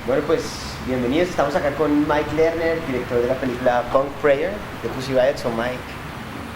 Bueno, pues bienvenidos. Estamos acá con Mike Lerner, director de la película Punk Prayer de Pussy Riot. So Mike,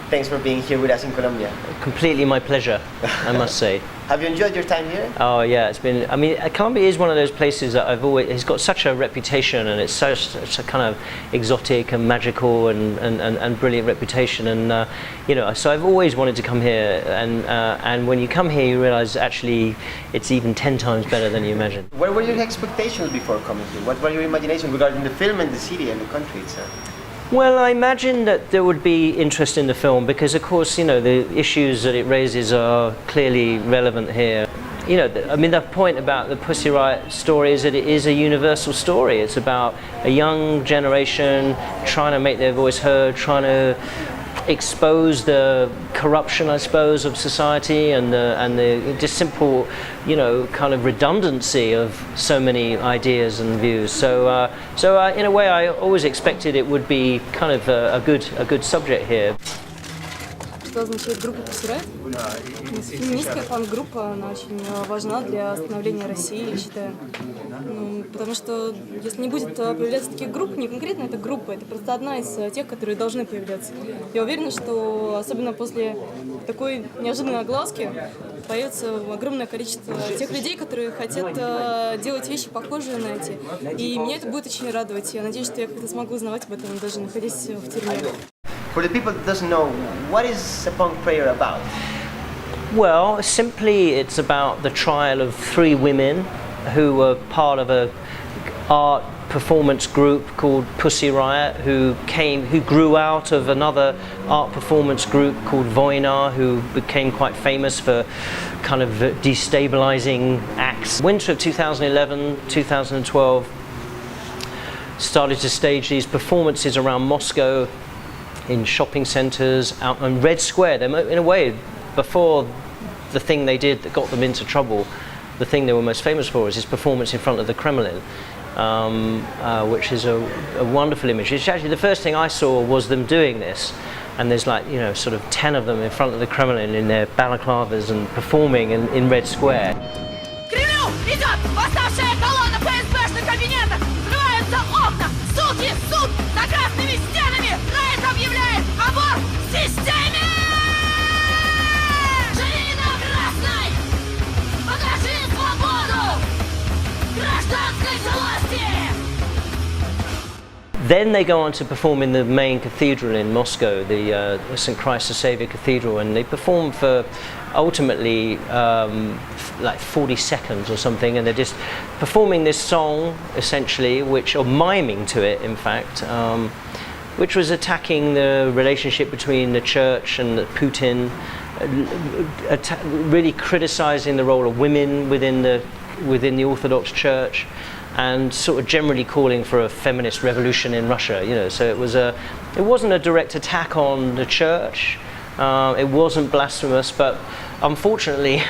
thanks for being here with us in Colombia. Completely my pleasure, I must say. Have you enjoyed your time here? Oh yeah, it's been, I mean, Colombia is one of those places that it's got such a reputation, and it's such a kind of exotic and magical and brilliant reputation, and you know, so I've always wanted to come here, and when you come here you realise actually it's even 10 times better than you imagine. What were your expectations before coming here? What were your imagination regarding the film and the city and the country itself? Well, I imagined that there would be interest in the film because, of course, you know, the issues that it raises are clearly relevant here. You know, I mean, the point about the Pussy Riot story is that it is a universal story. It's about a young generation trying to make their voice heard, trying to expose the corruption, I suppose, of society and the just simple, you know, kind of redundancy of so many ideas and views. So in a way, I always expected it would be kind of a good subject here. Что означает группа Pussy Riot? Феминистская фан-группа, она очень важна для становления России, я считаю. Потому что если не будет появляться таких групп, не конкретно эта группа, это просто одна из тех, которые должны появляться. Я уверена, что особенно после такой неожиданной огласки появится огромное количество тех людей, которые хотят делать вещи похожие на эти. И меня это будет очень радовать. Я надеюсь, что я как-то смогу узнавать об этом, даже находясь в тюрьме. For the people that doesn't know, what is a punk prayer about? Well, simply it's about the trial of 3 women who were part of a art performance group called Pussy Riot, who grew out of another art performance group called Vojna, who became quite famous for kind of destabilizing acts. Winter of 2011, 2012 started to stage these performances around Moscow in shopping centres, out on Red Square. In a way, before the thing they did that got them into trouble, the thing they were most famous for is this performance in front of the Kremlin, which is a wonderful image. It's actually the first thing I saw was them doing this, and there's like, you know, sort of 10 of them in front of the Kremlin in their balaclavas and performing in Red Square. Кремлю идет восставшая колонна ФСБшных кабинетов! Взрываются окна! Суки! Суд! За красными стенами! Riot объявляет аборт в системе! Живи на красной! Покажи свободу! Гражданской власти! Then they go on to perform in the main cathedral in Moscow, the St. Christ the Saviour Cathedral, and they perform for ultimately like 40 seconds or something, and they're just performing this song essentially, or miming to it in fact, which was attacking the relationship between the church and Putin, really criticising the role of women within the Orthodox Church, and sort of generally calling for a feminist revolution in Russia. You know, so it wasn't a direct attack on the church. It wasn't blasphemous, but unfortunately,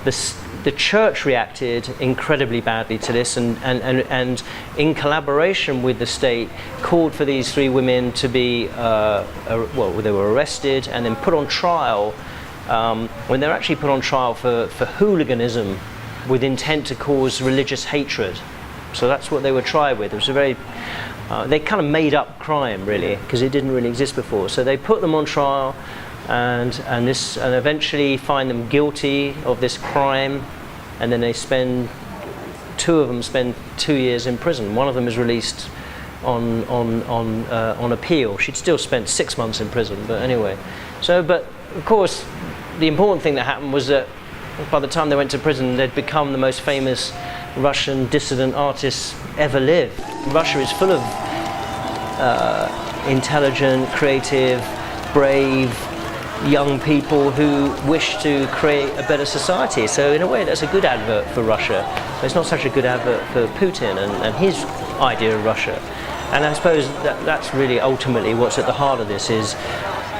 the church reacted incredibly badly to this, and in collaboration with the state, called for these 3 women to be well, they were arrested and then put on trial. When they're actually put on trial for hooliganism with intent to cause religious hatred. So that's what they were tried with. It was a very, they kind of made up crime really, because it didn't really exist before. So they put them on trial, and eventually find them guilty of this crime, and then they two of them spend 2 years in prison. One of them is released on appeal. She'd still spent 6 months in prison, but anyway. So, but of course, the important thing that happened was that by the time they went to prison, they'd become the most famous Russian dissident artists ever lived. Russia is full of intelligent, creative, brave, young people who wish to create a better society. So in a way that's a good advert for Russia. But it's not such a good advert for Putin and his idea of Russia. And I suppose that's really ultimately what's at the heart of this is,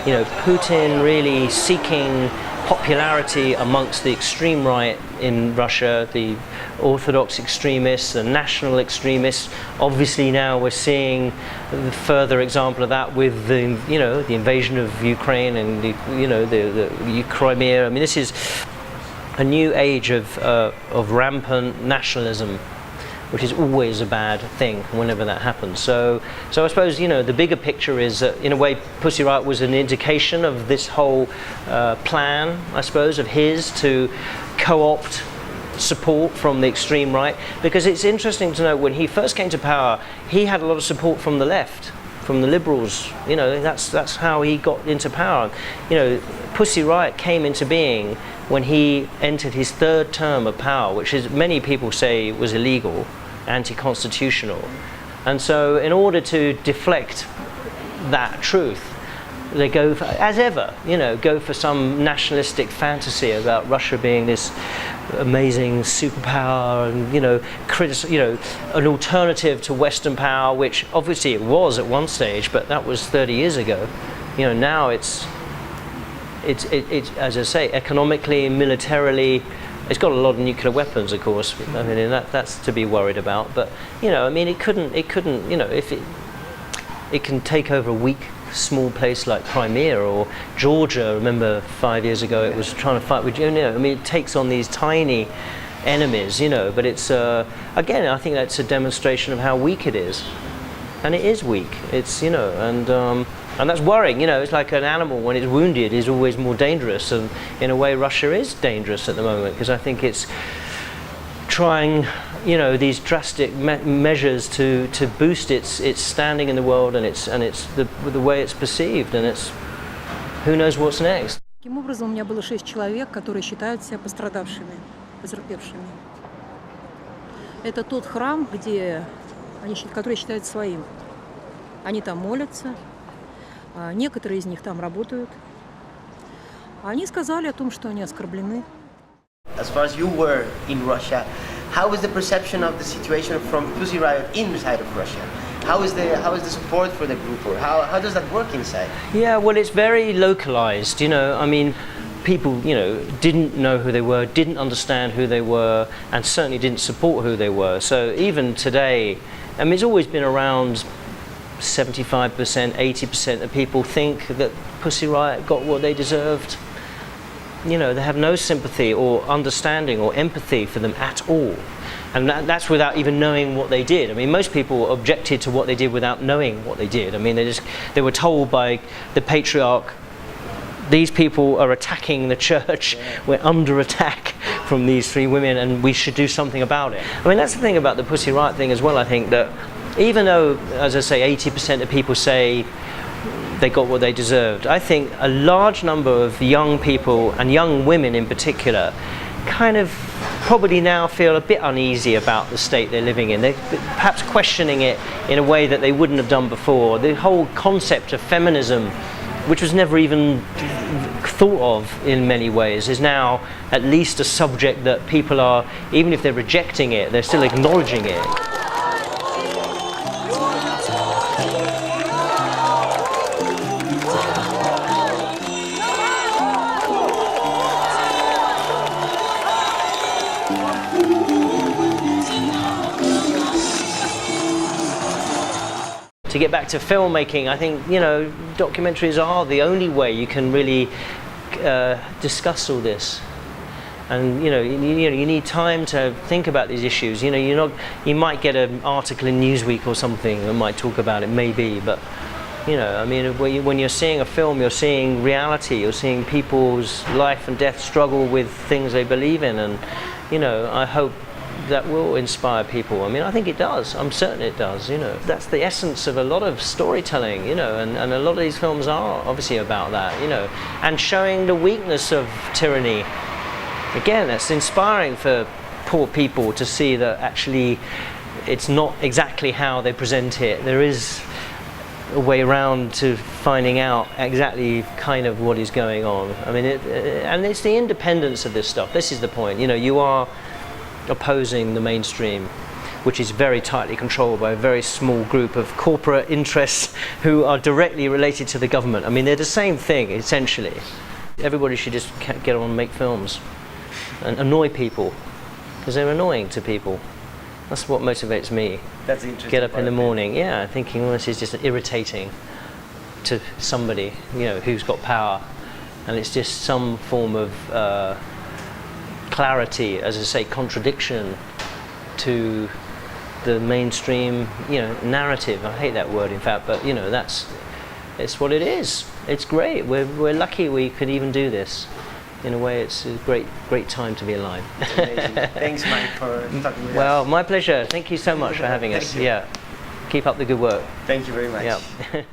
you know, Putin really seeking popularity amongst the extreme right in Russia, the Orthodox extremists, the national extremists. Obviously now we're seeing the further example of that with the, you know, the invasion of Ukraine and the, you know, the Crimea. I mean, this is a new age of rampant nationalism, which is always a bad thing whenever that happens. So I suppose, the bigger picture is that in a way Pussy Riot was an indication of this whole plan, I suppose, of his to co-opt support from the extreme right, because it's interesting to note when he first came to power, he had a lot of support from the left, from the liberals. That's how he got into power. Pussy Riot came into being when he entered his third term of power, which is, many people say, was illegal, anti-constitutional. And so in order to deflect that truth, they go for, as ever, go for some nationalistic fantasy about Russia being this amazing superpower and, an alternative to Western power, which obviously it was at one stage, but that was 30 years ago. Now it's as I say, economically, militarily, it's got a lot of nuclear weapons, of course. I mean, that's to be worried about. But it couldn't, if it can take over a weak, small place like Crimea or Georgia. Remember 5 years ago it was trying to fight with it takes on these tiny enemies, but it's again, I think that's a demonstration of how weak it is, and it is weak. It's and that's worrying. It's like an animal when it's wounded is always more dangerous, and in a way Russia is dangerous at the moment, because I think it's trying these drastic measures to boost its standing in the world, and it's the way it's perceived, and it's who knows what's next. Таким образом, у меня было 6 человек, которые считают себя пострадавшими, потерпевшими. Это тот храм, который считают своим. Они там молятся, некоторые из них там работают. Они сказали о том, что они оскорблены. As far as you were in Russia, how is the perception of the situation from Pussy Riot inside of Russia? How is the support for the group, or how does that work inside? Yeah, well, it's very localized. I mean, people didn't know who they were, didn't understand who they were, and certainly didn't support who they were. So even today, I mean, it's always been around 75%, 80% of people think that Pussy Riot got what they deserved. They have no sympathy or understanding or empathy for them at all. And that's without even knowing what they did. I mean, most people objected to what they did without knowing what they did. I mean, they were told by the patriarch, these people are attacking the church, we're under attack from these 3 women, and we should do something about it. I mean, that's the thing about the Pussy Riot thing as well, I think, that even though, as I say, 80% of people say they got what they deserved, I think a large number of young people, and young women in particular, kind of probably now feel a bit uneasy about the state they're living in. They're perhaps questioning it in a way that they wouldn't have done before. The whole concept of feminism, which was never even thought of in many ways, is now at least a subject that people are, even if they're rejecting it, they're still acknowledging it. To get back to filmmaking, I think documentaries are the only way you can really discuss all this, and you need time to think about these issues. You might get an article in Newsweek or something that might talk about it, maybe, but I mean, when you're seeing a film, you're seeing reality. You're seeing people's life and death struggle with things they believe in, and I hope that will inspire people. I mean, I think it does. I'm certain it does. That's the essence of a lot of storytelling. And a lot of these films are obviously about that. And showing the weakness of tyranny. Again, that's inspiring for poor people to see that actually it's not exactly how they present it. There is a way around to finding out exactly kind of what is going on. I mean, and it's the independence of this stuff. This is the point. You are opposing the mainstream, which is very tightly controlled by a very small group of corporate interests who are directly related to the government. I mean, they're the same thing, essentially. Everybody should just get on and make films and annoy people, because they're annoying to people. That's what motivates me. That's the interesting Get up part in the morning, thinking, well, this is just irritating to somebody, who's got power, and it's just some form of clarity, as I say, contradiction to the mainstream, narrative. I hate that word, in fact, but it's what it is. It's great. We're lucky we could even do this. In a way, it's a great time to be alive. Amazing. Thanks, Mike, for talking with us. Well, my pleasure. Thank you so much for having us. Thank you. Yeah. Keep up the good work. Thank you very much. Yeah.